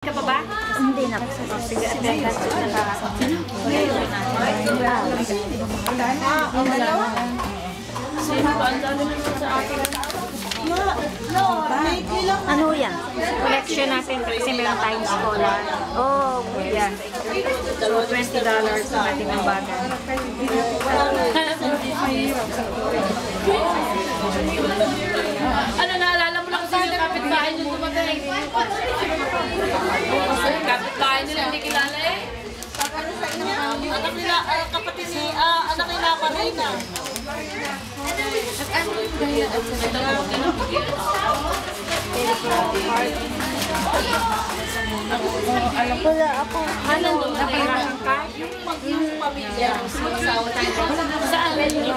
Ka pa ba? Hindi na. Sige, ano yan? Collection natin kasi meron tayong scholar. Oh, Yan. So, $20 sa ating ng bagay. Ano, naalala mo lang kasi yung kapitbahay nyo tumatay. Kapitbahay nila hindi kilala eh. Kapatid ni anak ni Napa Reyna. wala ako. Ano? Nakailangan ka? Yung pamilya. Saan? Hindi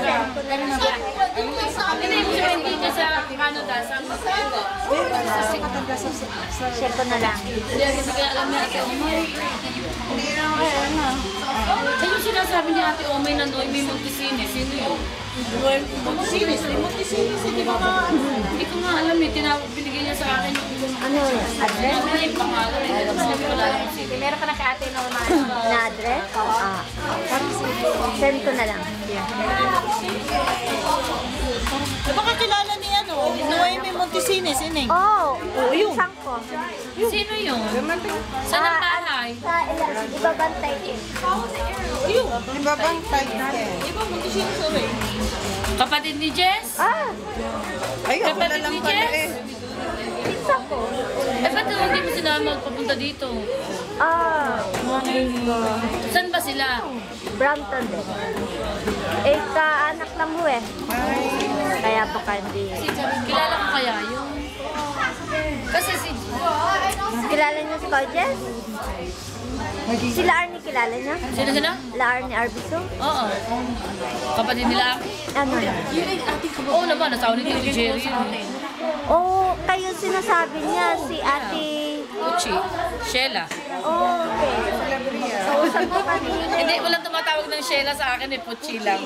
mo siya hindi ka sa Canada. Saan ba? Share ko na lang. Hindi kasi kaya alam niya ate Omay. Eh yung sinasabi niya ate Omay na Noy may Montesines. Sino yun? Montesinis. Hindi ba nga? Hindi ko nga alam eh. Binigyan niya sa akin yung Ano yan? Address? ano yung pangalan. Hindi ko alam kung sino. Meron ka na kay ate Norman. Na address? Send ko na lang. Baka kilala ni Noemi Montesinis, ining. Oh, isang ko. Sino yun? Saan ang bahay? Sa ibabantay din. Ibabantay din. Iba Montesinis uwi. Kapatid ni Jess? Kapatid ni Jess? Isang ko. Eh ba't hindi mo sinama magpapunta dito? Saan ba sila? Brampton din. Kaanak lang mo eh. Kaya baka hindi. Kilala ko kaya yun? Kasi si... Kilala niyo si Kojes? Sila Arnie kilala niya? Sino sila? La Arnie Arbiso? Oo. Kapatid nila? Ano na? Oo naman, nasawa ni Tito Jerry yun. Oh, kayo sinasabi niya si Ate... Uchi. Sheila. Oh, okay. Kausap ko kanina. Hindi, walang tumatawag ng Sheila sa akin, eh, Puchi lang.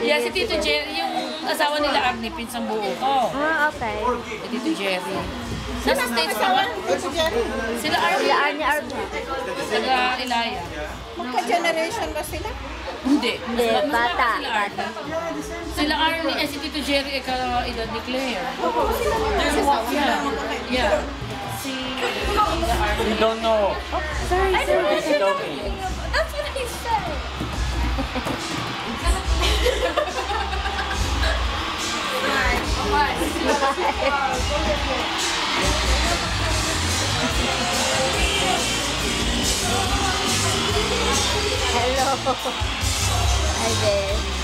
Yeah, si Tito Jerry, yung asawa nila Agni, pinsang buo ko. Okay. Si Tito Jerry. Nasa States pa ba? Sila Arnie. Sila Arnie Arbiso. Sila Ilaya. Magka-generation ba sila? Hindi. Hindi, Mas bata. sila Arnie. Sila Arnie, eh si Tito Jerry, eh ka-edad ni Claire. Yeah. Si... You don't know. Sorry, sorry. She told me. That's what he said. Hello. Hi there.